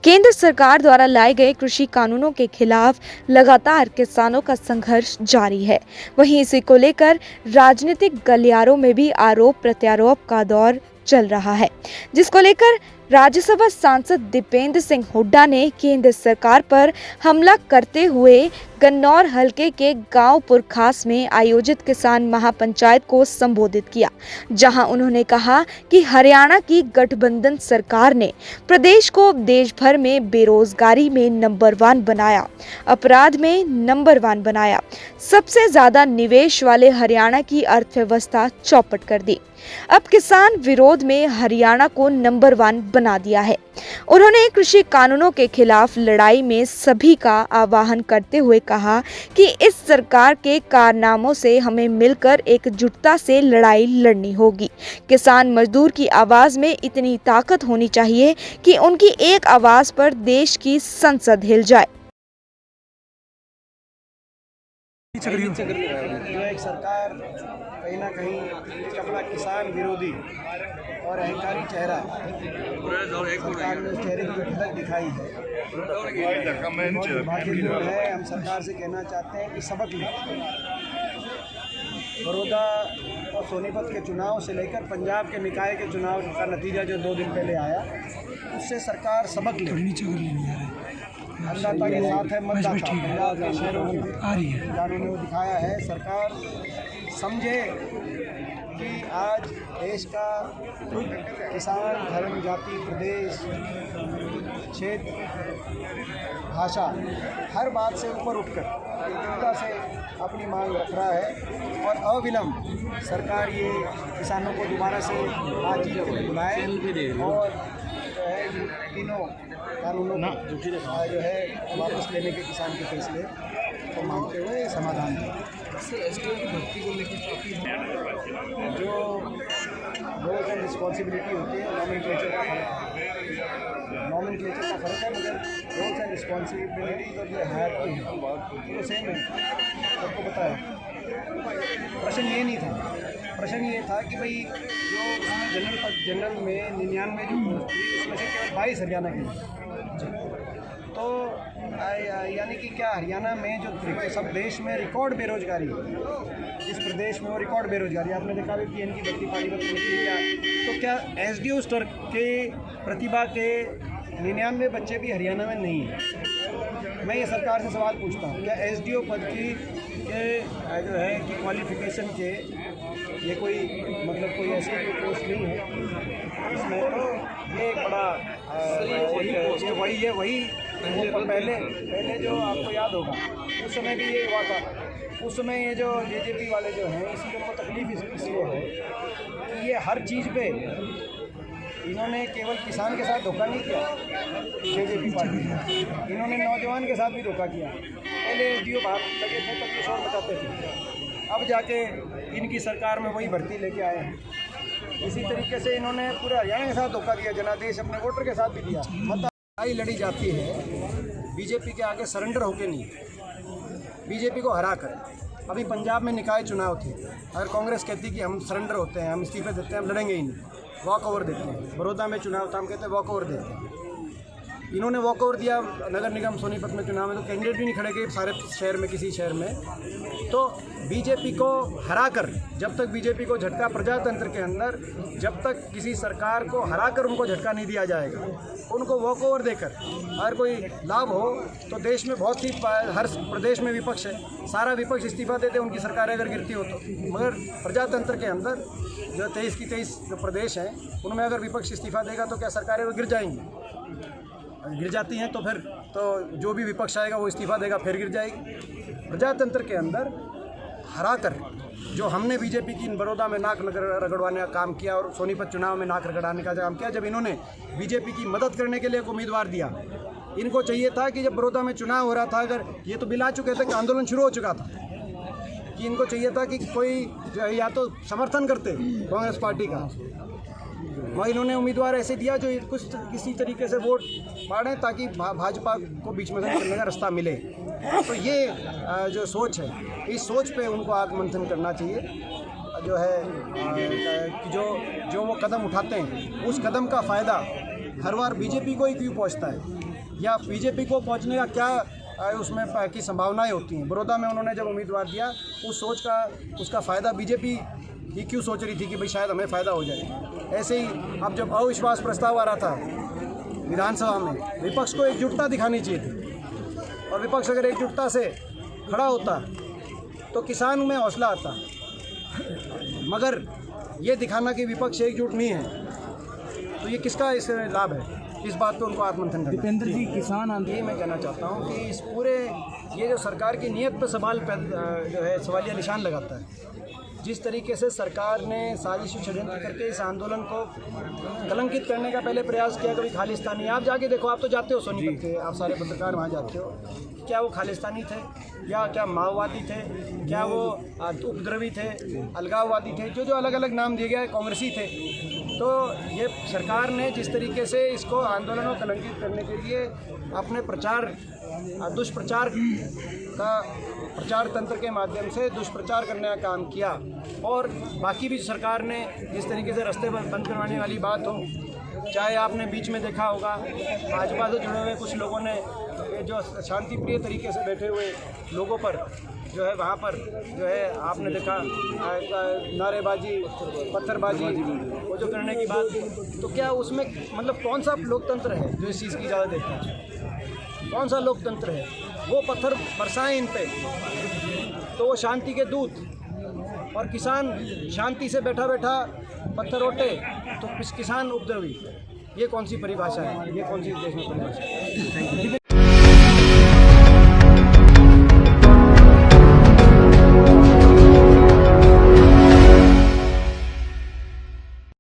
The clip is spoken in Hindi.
केंद्र सरकार द्वारा लाए गए कृषि कानूनों के खिलाफ लगातार किसानों का संघर्ष जारी है। वहीं इसी को लेकर राजनीतिक गलियारों में भी आरोप प्रत्यारोप का दौर चल रहा है, जिसको लेकर राज्यसभा सांसद दीपेंद्र सिंह हुड्डा ने केंद्र सरकार पर हमला करते हुए गन्नौर हलके के गांव पुरखास में आयोजित किसान महापंचायत को संबोधित किया, जहां उन्होंने कहा कि हरियाणा की गठबंधन सरकार ने प्रदेश को देश भर में बेरोजगारी में नंबर 1 बनाया, अपराध में नंबर 1 बनाया, सबसे ज्यादा निवेश वाले हरियाणा की अर्थव्यवस्था चौपट कर दी। अब किसान विरोध में हरियाणा को नंबर 1 बना दिया है। उन्होंने कृषि कानूनों के खिलाफ लड़ाई में सभी का आह्वान करते हुए कहा कि इस सरकार के कारनामों से हमें मिलकर एकजुटता से लड़ाई लड़नी होगी। किसान मजदूर की आवाज में इतनी ताकत होनी चाहिए कि उनकी एक आवाज पर देश की संसद हिल जाए। जो एक सरकार कहीं ना कहीं अपना किसान विरोधी और अहंकारी चेहरा सरकार ने उस चेहरे की झलक दिखाई है। भाग्यपूर्ण है। हम सरकार से कहना चाहते हैं कि सबक लें। बड़ौदा और सोनीपत के चुनाव से लेकर पंजाब के निकाय के चुनाव का नतीजा जो 2 दिन पहले आया, उससे सरकार सबक ले। अन्नदाता के साथ है मतदाता। पंजाब के शहरों में कानून ने दिखाया है। सरकार समझे कि आज देश का किसान, धर्म, जाति, प्रदेश, क्षेत्र, भाषा हर बात से ऊपर उठकर एकता से अपनी मांग रख रहा है और अविलंब सरकार ये किसानों को दोबारा से बातचीत के लिए बुलाए और जो है तीनों कानूनों जो है वापस लेने के किसान के फैसले को मांगते हुए समाधान जो रोल्स एंड रिस्पॉन्सिबिलिटी होती है, नॉमेनक्लेचर का फर्क है। नॉमेनक्लेचर का फर्क है, मगर रोल्स एंड रिस्पॉन्सिबिलिटी और जो हायरार्की है वो सेम है, सबको पता है। प्रश्न ये नहीं था। प्रश्न ये था कि भाई जो जनरल में 99 जो पोस्ट थी उसमें से केवल 22 हरियाणा की, तो यानी कि क्या हरियाणा में जो सब देश में रिकॉर्ड बेरोजगारी है, जिस प्रदेश में वो रिकॉर्ड बेरोजगारी, आपने देखा भी पीएन की बत्ती पानीपत में क्या, तो क्या एसडीओ स्तर के प्रतिभा के 99 बच्चे भी हरियाणा में नहीं हैं? मैं ये सरकार से सवाल पूछता हूँ, क्या एसडीओ पद की के जो है कि क्वालिफिकेशन के ये कोई मतलब कोई ऐसी कोई पोस्ट नहीं है इसमें? तो ये एक बड़ा वही पहले जो आपको याद होगा उस समय भी ये हुआ था। उस समय ये जो जेजेपी वाले जो हैं, इसी को तकलीफ इसलिए है कि ये हर चीज़ पे इन्होंने केवल किसान के साथ धोखा नहीं किया, जेजेपी पार्टी इन्होंने नौजवान के साथ भी धोखा किया। पहले एसडीओ बाहर लगे थे तब ये शोर मचाते थे, अब जाके इनकी सरकार में वही भर्ती लेके आए हैं। इसी तरीके से इन्होंने पूरे हरियाणा के साथ धोखा दिया, जनादेश अपने वोटर के साथ भी दिया। लड़ाई लड़ी जाती है बीजेपी के आगे सरेंडर होके नहीं, बीजेपी को हरा कर। अभी पंजाब में निकाय चुनाव थे, अगर कांग्रेस कहती कि हम सरेंडर होते हैं, हम इस्तीफे देते हैं, हम लड़ेंगे ही नहीं, वॉक ओवर देते हैं। बड़ौदा में चुनाव था, हम कहते हैं वॉक ओवर देते हैं। इन्होंने वॉक ओवर दिया। नगर निगम सोनीपत में चुनाव में तो कैंडिडेट भी नहीं खड़े गए सारे शहर में, किसी शहर में। तो बीजेपी को हराकर, जब तक बीजेपी को झटका प्रजातंत्र के अंदर, जब तक किसी सरकार को हराकर उनको झटका नहीं दिया जाएगा, उनको वॉक ओवर देकर अगर कोई लाभ हो तो देश में बहुत सी हर प्रदेश में विपक्ष है, सारा विपक्ष इस्तीफा देते उनकी सरकार अगर गिरती हो तो। मगर प्रजातंत्र के अंदर जो 23 की 23 जो प्रदेश हैं उनमें अगर विपक्ष इस्तीफा देगा तो क्या सरकारें वो गिर जाएंगी? गिर जाती हैं तो फिर तो जो भी विपक्ष आएगा वो इस्तीफा देगा, फिर गिर जाएगी। प्रजातंत्र के अंदर हरा कर जो हमने बीजेपी की बड़ौदा में नाक रगड़वाने का काम किया और सोनीपत चुनाव में नाक रगड़ाने का काम किया, जब इन्होंने बीजेपी की मदद करने के लिए एक उम्मीदवार दिया, इनको चाहिए था कि जब बड़ौदा में चुनाव हो रहा था, अगर ये तो बिला चुके थे कि आंदोलन शुरू हो चुका था, कि इनको चाहिए था कि कोई जो है या तो समर्थन करते कांग्रेस पार्टी का, मगर इन्होंने उम्मीदवार ऐसे दिया जो कुछ किसी तरीके से वोट बांटें ताकि भाजपा को बीच में चलने का रास्ता मिले। तो ये जो सोच है, इस सोच पे उनको आत्ममंथन करना चाहिए। जो है कि जो वो कदम उठाते हैं उस कदम का फ़ायदा हर बार बीजेपी को ही क्यों पहुंचता है? या बीजेपी को पहुंचने का क्या उसमें की संभावनाएं होती हैं। बड़ौदा में उन्होंने जब उम्मीदवार दिया उस सोच का उसका फ़ायदा बीजेपी ही क्यों सोच रही थी कि भाई शायद हमें फ़ायदा हो जाए। ऐसे ही अब जब अविश्वास प्रस्ताव आ रहा था विधानसभा में, विपक्ष को एकजुटता दिखानी चाहिए थी और विपक्ष अगर एकजुटता से खड़ा होता तो किसान में हौसला आता, मगर ये दिखाना कि विपक्ष एकजुट नहीं है तो ये किसका इस लाभ है। इस बात पे उनको आत्ममंथन करना। दीपेंद्र जी, किसान ये मैं कहना चाहता हूँ कि इस पूरे ये जो सरकार की नीयत पे जो है सवालिया निशान लगाता है। जिस तरीके से सरकार ने साजिश षड्यंत्र करके इस आंदोलन को कलंकित करने का पहले प्रयास किया, कभी खालिस्तानी, आप जाके देखो, आप तो जाते हो सोनीपत के, आप सारे पत्रकार वहाँ जाते हो, क्या वो खालिस्तानी थे या क्या माओवादी थे, क्या वो उपद्रवी थे, अलगाववादी थे, जो अलग अलग नाम दिए गए, कांग्रेसी थे। तो ये सरकार ने जिस तरीके से इसको आंदोलन को कलंकित करने के लिए अपने दुष्प्रचार का प्रचार तंत्र के माध्यम से दुष्प्रचार करने का काम किया, और बाकी भी सरकार ने जिस तरीके से रास्ते बंद करवाने वाली बात हो, चाहे आपने बीच में देखा होगा भाजपा से जुड़े हुए कुछ लोगों ने जो शांति प्रिय तरीके से बैठे हुए लोगों पर जो है वहाँ पर जो है आपने देखा नारेबाजी, पत्थरबाजी वो जो करने की बात, तो क्या उसमें मतलब कौन सा लोकतंत्र है जो इस चीज़ की इजाज़त देता है? कौन सा लोकतंत्र है? वो पत्थर बरसाएं इन पे तो वो शांति के दूत, और किसान शांति से बैठा बैठा पत्थर ओटे तो किसान उपद्रवी। ये कौन सी परिभाषा है? ये कौन सी देश में परिभाषा है?